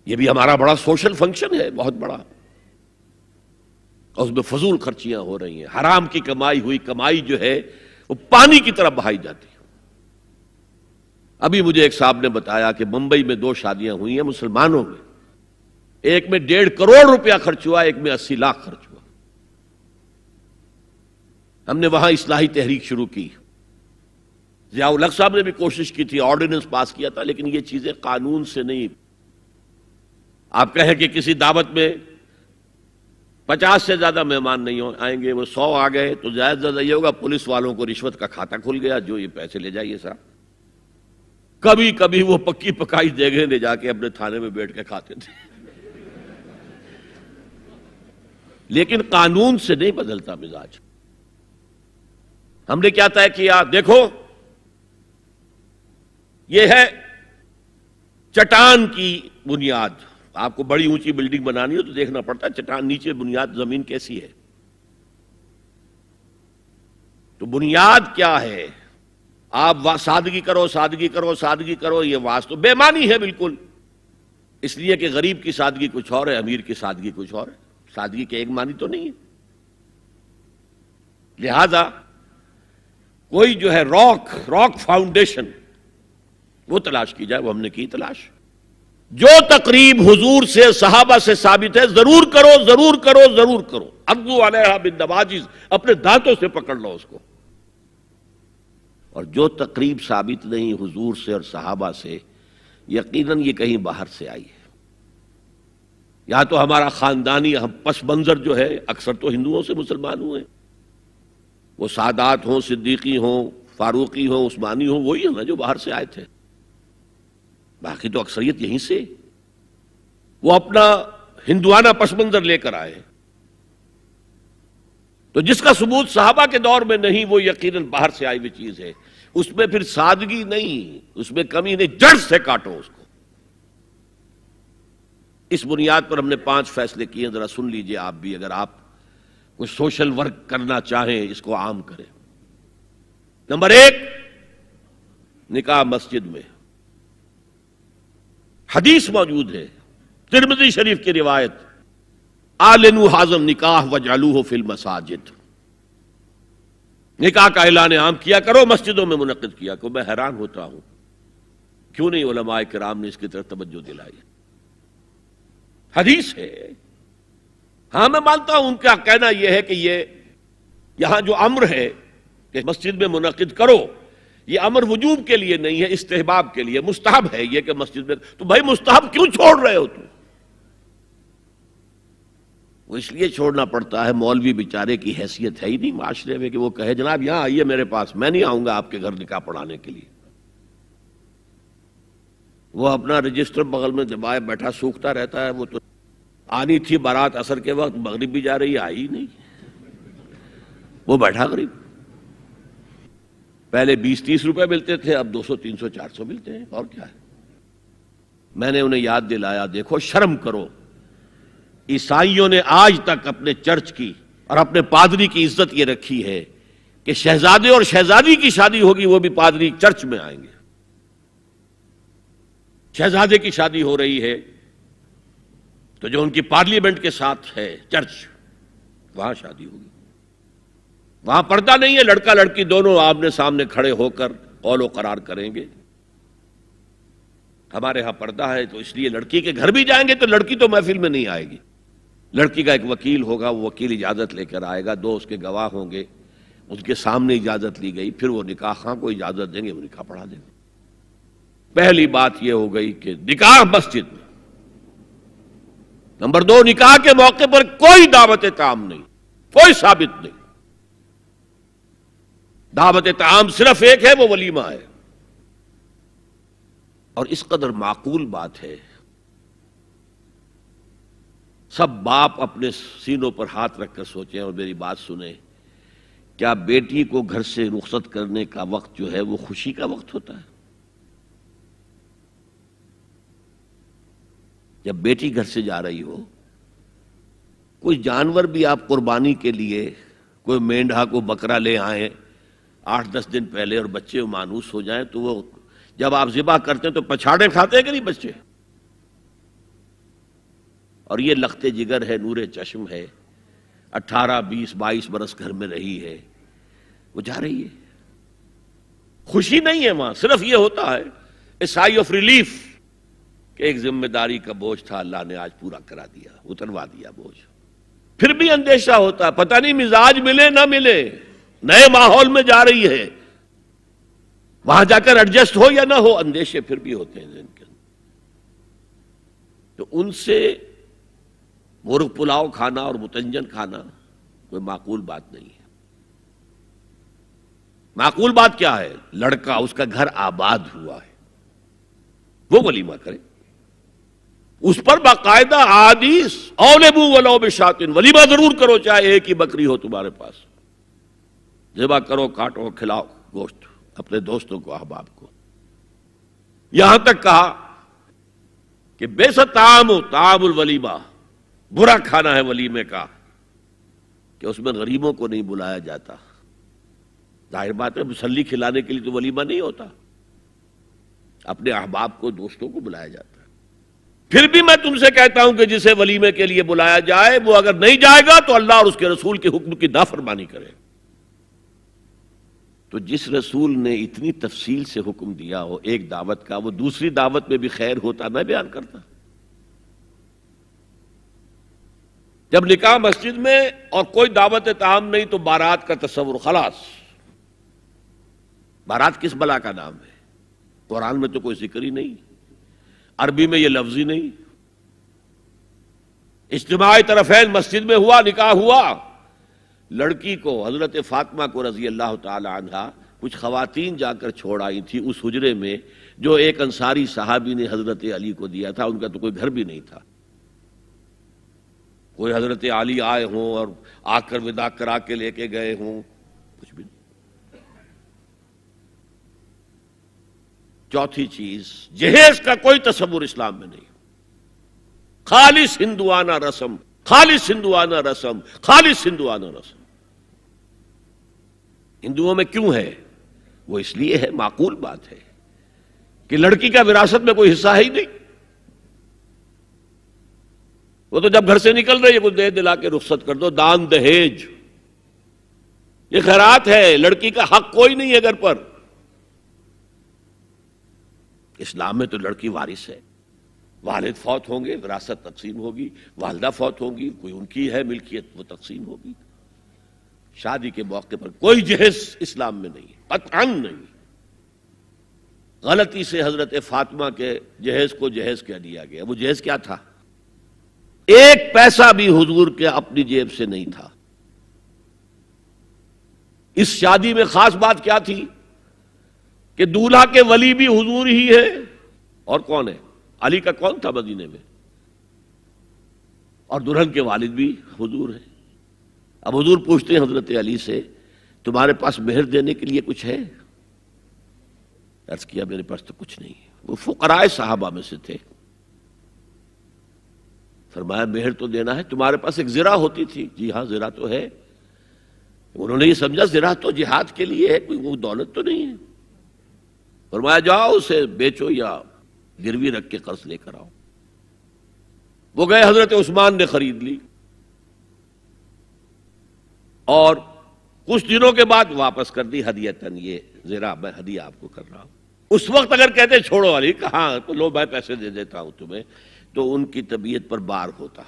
یہ بھی ہمارا بڑا سوشل فنکشن ہے، بہت بڑا، اور اس میں فضول خرچیاں ہو رہی ہیں، حرام کی کمائی ہوئی کمائی جو ہے وہ پانی کی طرح بہائی جاتی ہے۔ ابھی مجھے ایک صاحب نے بتایا کہ ممبئی میں 2 شادیاں ہوئی ہیں مسلمانوں میں، ایک میں 1.5 کروڑ روپیہ خرچ ہوا، ایک میں 80 لاکھ خرچ ہوا۔ ہم نے وہاں اصلاحی تحریک شروع کی، ضیاء الحق صاحب نے بھی کوشش کی تھی، آرڈیننس پاس کیا تھا، لیکن یہ چیزیں قانون سے نہیں۔ آپ کہیں کہ کسی دعوت میں 50 سے زیادہ مہمان نہیں آئیں گے، وہ 100 آ گئے تو زیادہ زیادہ یہ ہوگا پولیس والوں کو رشوت کا کھاتا کھل گیا، جو یہ پیسے لے جائیے صاحب۔ کبھی کبھی وہ پکی پکائی دیگیں لے جا کے اپنے تھانے میں بیٹھ کے کھاتے تھے، لیکن قانون سے نہیں بدلتا مزاج۔ ہم نے کیا طے کیا؟ دیکھو یہ ہے چٹان کی بنیاد۔ آپ کو بڑی اونچی بلڈنگ بنانی ہو تو دیکھنا پڑتا ہے چٹان نیچے بنیاد زمین کیسی ہے۔ تو بنیاد کیا ہے؟ آپ سادگی کرو، سادگی کرو، سادگی کرو، یہ واسطہ بے معنی ہے بالکل، اس لیے کہ غریب کی سادگی کچھ اور ہے، امیر کی سادگی کچھ اور ہے، سادگی کے ایک معنی تو نہیں ہے۔ لہذا کوئی جو ہے راک فاؤنڈیشن وہ تلاش کی جائے، وہ ہم نے کی تلاش۔ جو تقریب حضور سے صحابہ سے ثابت ہے ضرور کرو، ضرور کرو، ضرور کرو، عضوا علیہا بالنواجذ، اپنے دانتوں سے پکڑ لو اس کو۔ اور جو تقریب ثابت نہیں حضور سے اور صحابہ سے، یقیناً یہ کہیں باہر سے آئی ہے۔ یا تو ہمارا خاندانی پس منظر جو ہے، اکثر تو ہندوؤں سے مسلمان ہوئے، وہ سادات ہوں، صدیقی ہوں، فاروقی ہوں، عثمانی ہوں، وہی ہیں نا جو باہر سے آئے تھے، باقی تو اکثریت یہیں سے، وہ اپنا ہندوانہ پس منظر لے کر آئے۔ تو جس کا ثبوت صحابہ کے دور میں نہیں، وہ یقیناً باہر سے آئی ہوئی چیز ہے، اس میں پھر سادگی نہیں، اس میں کمی نہیں، جڑ سے کاٹو اس کو۔ اس بنیاد پر ہم نے 5 فیصلے کیے ہیں، ذرا سن لیجئے آپ بھی، اگر آپ کوئی سوشل ورک کرنا چاہیں اس کو عام کریں۔ نمبر 1، نکاح مسجد میں۔ حدیث موجود ہے، ترمذی شریف کی روایت، اعلنوا ھذا النکاح واجعلوہ فی المساجد، نکاح کا اعلان عام کیا کرو، مسجدوں میں منعقد کیا کرو۔ میں حیران ہوتا ہوں کیوں نہیں علماء کرام نے اس کی طرف توجہ دلائی۔ حدیث ہے، ہاں میں مانتا ہوں ان کا کہنا یہ ہے کہ یہ یہاں جو امر ہے کہ مسجد میں منعقد کرو، یہ امر وجوب کے لیے نہیں ہے، استحباب کے لیے، مستحب ہے یہ کہ مسجد میں۔ تو بھائی مستحب کیوں چھوڑ رہے ہو تم؟ وہ اس لیے چھوڑنا پڑتا ہے، مولوی بیچارے کی حیثیت ہے ہی نہیں معاشرے میں کہ وہ کہے جناب یہاں آئیے میرے پاس، میں نہیں آؤں گا آپ کے گھر نکاح پڑھانے کے لیے۔ وہ اپنا رجسٹر بغل میں دبائے بیٹھا سوکھتا رہتا ہے۔ وہ تو آنی تھی بارات عصر کے وقت، مغرب بھی جا رہی ہے، آئی نہیں، وہ بیٹھا غریب۔ پہلے 20-30 روپے ملتے تھے، اب 200 300 400 ملتے ہیں، اور کیا ہے۔ میں نے انہیں یاد دلایا، دیکھو شرم کرو، عیسائیوں نے آج تک اپنے چرچ کی اور اپنے پادری کی عزت یہ رکھی ہے کہ شہزادے اور شہزادی کی شادی ہوگی وہ بھی پادری چرچ میں آئیں گے۔ شہزادے کی شادی ہو رہی ہے تو جو ان کی پارلیمنٹ کے ساتھ ہے چرچ، وہاں شادی ہوگی، وہاں پردہ نہیں ہے، لڑکا لڑکی دونوں آمنے سامنے کھڑے ہو کر قول و قرار کریں گے۔ ہمارے ہاں پردہ ہے، تو اس لیے لڑکی کے گھر بھی جائیں گے تو لڑکی تو محفل میں نہیں آئے گی، لڑکی کا ایک وکیل ہوگا، وہ وکیل اجازت لے کر آئے گا، 2 اس کے گواہ ہوں گے، اس کے سامنے اجازت لی گئی، پھر وہ نکاح خواہ کو اجازت دیں گے، وہ نکاح پڑھا دیں گے۔ پہلی بات یہ ہو گئی کہ نکاح مسجد میں۔ نمبر 2، نکاح کے موقع پر کوئی دعوت طعام نہیں، کوئی ثابت نہیں۔ دعوت طعام صرف ایک ہے، وہ ولیمہ ہے، اور اس قدر معقول بات ہے، سب باپ اپنے سینوں پر ہاتھ رکھ کر سوچیں اور میری بات سنیں، کیا بیٹی کو گھر سے رخصت کرنے کا وقت جو ہے وہ خوشی کا وقت ہوتا ہے؟ جب بیٹی گھر سے جا رہی ہو، کوئی جانور بھی آپ قربانی کے لیے، کوئی مینڈھا کو بکرا لے آئیں 8-10 دن پہلے اور بچے مانوس ہو جائیں، تو وہ جب آپ ذبح کرتے ہیں تو پچھاڑے کھاتے ہیں کہ نہیں بچے؟ اور یہ لخت جگر ہے، نور چشم ہے، 18 20 22 برس گھر میں رہی ہے، وہ جا رہی ہے. خوشی نہیں ہے وہاں، صرف یہ ہوتا ہے اے سائی آف ریلیف کہ ایک ذمہ داری کا بوجھ تھا، اللہ نے آج پورا کرا دیا، اتروا دیا بوجھ. پھر بھی اندیشہ ہوتا ہے، پتہ نہیں مزاج ملے نہ ملے، نئے ماحول میں جا رہی ہے، وہاں جا کر ایڈجسٹ ہو یا نہ ہو، اندیشے پھر بھی ہوتے ہیں ذہن کے اندر. تو ان سے مرغ پلاؤ کھانا اور متنجن کھانا کوئی معقول بات نہیں ہے. معقول بات کیا ہے؟ لڑکا، اس کا گھر آباد ہوا ہے، وہ ولیمہ کرے، اس پر باقاعدہ احادیث اولبو ولو بشاتن، ولیمہ ضرور کرو چاہے ایک ہی بکری ہو تمہارے پاس، ذبح کرو، کاٹو، کھلاؤ گوشت اپنے دوستوں کو، احباب کو. یہاں تک کہا کہ بیسا طعام الولیمہ، برا کھانا ہے ولیمے کا کہ اس میں غریبوں کو نہیں بلایا جاتا. ظاہر بات ہے مسلی کھلانے کے لیے تو ولیمہ نہیں ہوتا، اپنے احباب کو، دوستوں کو بلایا جاتا ہے. پھر بھی میں تم سے کہتا ہوں کہ جسے ولیمے کے لیے بلایا جائے وہ اگر نہیں جائے گا تو اللہ اور اس کے رسول کے حکم کی نافرمانی کرے. تو جس رسول نے اتنی تفصیل سے حکم دیا ہو ایک دعوت کا، وہ دوسری دعوت میں بھی خیر ہوتا نہ بیان کرتا. جب نکاح مسجد میں اور کوئی دعوت طعام نہیں تو بارات کا تصور، خلاص. بارات کس بلا کا نام ہے؟ قرآن میں تو کوئی ذکر ہی نہیں، عربی میں یہ لفظ ہی نہیں. اجتماع طرفین مسجد میں ہوا، نکاح ہوا. لڑکی کو، حضرت فاطمہ کو رضی اللہ تعالی عنہا، کچھ خواتین جا کر چھوڑ آئی تھی اس حجرے میں جو ایک انصاری صحابی نے حضرت علی کو دیا تھا. ان کا تو کوئی گھر بھی نہیں تھا. کوئی حضرت علی آئے ہوں اور آ کر وداع کرا کے لے کے گئے ہوں، کچھ بھی نہیں. چوتھی چیز، جہیز کا کوئی تصور اسلام میں نہیں. خالص ہندوانہ رسم، خالص ہندوانہ رسم، خالص ہندوانہ رسم. ہندوؤں میں کیوں ہے؟ وہ اس لیے ہے، معقول بات ہے کہ لڑکی کا وراثت میں کوئی حصہ ہے ہی نہیں. وہ تو جب گھر سے نکل رہی ہے کچھ دے دلا کے رخصت کر دو، دان دہیج، یہ خیرات ہے. لڑکی کا حق کوئی نہیں ہے گھر پر. اسلام میں تو لڑکی وارث ہے. والد فوت ہوں گے، وراثت تقسیم ہوگی. والدہ فوت ہوں گی، کوئی ان کی ہے ملکیت، وہ تقسیم ہوگی. شادی کے موقع پر کوئی جہیز اسلام میں نہیں، قطعاً نہیں. غلطی سے حضرت فاطمہ کے جہیز کو جہیز کہہ دیا گیا. وہ جہیز کیا تھا؟ ایک پیسہ بھی حضور کے اپنی جیب سے نہیں تھا. اس شادی میں خاص بات کیا تھی کہ دولہا کے ولی بھی حضور ہی ہے. اور کون ہے؟ علی کا کون تھا مدینے میں؟ اور دلہن کے والد بھی حضور ہیں. اب حضور پوچھتے ہیں حضرت علی سے، تمہارے پاس مہر دینے کے لیے کچھ ہے؟ عرض کیا میرے پاس تو کچھ نہیں. وہ فقراء صحابہ میں سے تھے. فرمایا مہر تو دینا ہے، تمہارے پاس ایک زرہ ہوتی تھی. جی ہاں زرہ تو ہے. انہوں نے یہ سمجھا زرہ تو جہاد کے لیے ہے، کوئی وہ دولت تو نہیں ہے. فرمایا جاؤ اسے بیچو یا گروی رکھ کے قرض لے کر آؤ. وہ گئے، حضرت عثمان نے خرید لی اور کچھ دنوں کے بعد واپس کر دی ہدیتاً. یہ زرہ میں ہدیہ آپ کو کر رہا ہوں. اس وقت اگر کہتے چھوڑو علی، کہاں تو لو میں پیسے دے دیتا ہوں تمہیں، تو ان کی طبیعت پر بار ہوتا.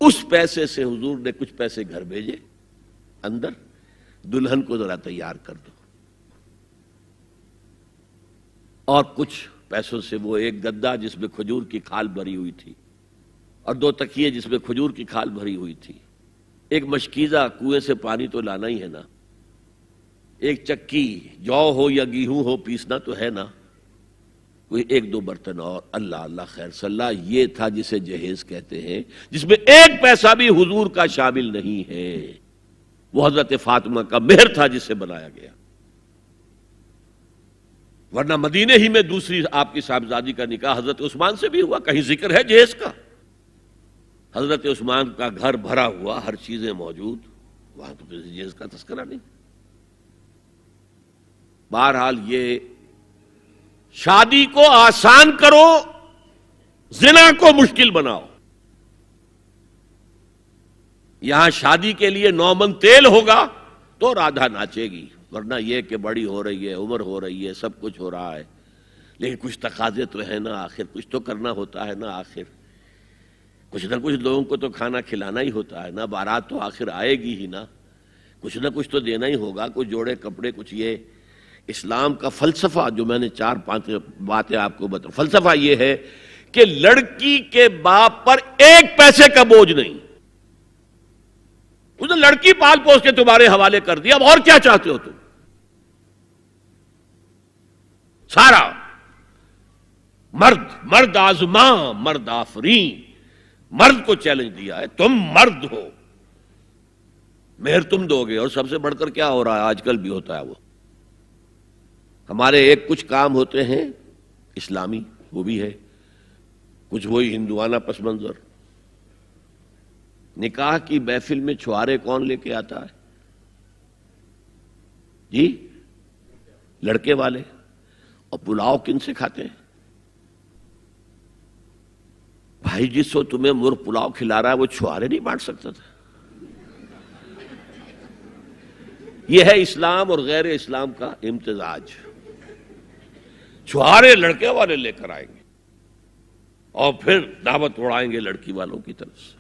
اس پیسے سے حضور نے کچھ پیسے گھر بھیجے اندر، دلہن کو ذرا تیار کر دو. اور کچھ پیسوں سے وہ ایک گدا جس میں کھجور کی کھال بھری ہوئی تھی اور 2 تکیے جس میں کھجور کی کھال بھری ہوئی تھی. ایک مشکیزہ، کنویں سے پانی تو لانا ہی ہے نا. ایک چکی، جو ہو یا گیہوں ہو پیسنا تو ہے نا. کوئی 1-2 برتن اور. اللہ اللہ خیر صلی اللہ. یہ تھا جسے جہیز کہتے ہیں، جس میں ایک پیسہ بھی حضور کا شامل نہیں ہے. وہ حضرت فاطمہ کا مہر تھا جسے بنایا گیا. ورنہ مدینے ہی میں دوسری آپ کی صاحبزادی کا نکاح حضرت عثمان سے بھی ہوا. کہیں ذکر ہے جہیز کا؟ حضرت عثمان کا گھر بھرا ہوا، ہر چیزیں موجود، وہاں تو جہیز کا تذکرہ نہیں. بہرحال یہ شادی کو آسان کرو زنا کو مشکل بناؤ. یہاں شادی کے لیے 9 من تیل ہوگا تو رادھا ناچے گی، ورنہ یہ کہ بڑی ہو رہی ہے، عمر ہو رہی ہے، سب کچھ ہو رہا ہے، لیکن کچھ تقاضے تو ہے نا، آخر کچھ تو کرنا ہوتا ہے نا، آخر کچھ نہ کچھ لوگوں کو تو کھانا کھلانا ہی ہوتا ہے نا، بارات تو آخر آئے گی ہی نا، کچھ نہ کچھ تو دینا ہی ہوگا، کچھ جوڑے کپڑے، کچھ یہ. اسلام کا فلسفہ جو میں نے 4-5 باتیں آپ کو بتا، فلسفہ یہ ہے کہ لڑکی کے باپ پر 1 پیسے کا بوجھ نہیں. اس نے لڑکی پال پوس کے تمہارے حوالے کر دیا، اب اور کیا چاہتے ہو تم؟ سارا مرد آزماں مرد آفرین، مرد کو چیلنج دیا ہے، تم مرد ہو، مہر تم دو گے. اور سب سے بڑھ کر کیا ہو رہا ہے آج کل بھی ہوتا ہے، وہ ہمارے ایک کچھ کام ہوتے ہیں اسلامی، وہ بھی ہے، کچھ وہی ہندوانہ پس منظر. نکاح کی محفل میں چھوارے کون لے کے آتا ہے جی؟ لڑکے والے. اور پلاؤ کن سے کھاتے ہیں بھائی؟ جس کو تمہیں مرغ پلاؤ کھلا رہا ہے وہ چھوارے نہیں بانٹ سکتا تھا؟ یہ ہے اسلام اور غیر اسلام کا امتزاج. چھوارے لڑکے والے لے کر آئیں گے اور پھر دعوت اڑائیں گے لڑکی والوں کی طرف سے.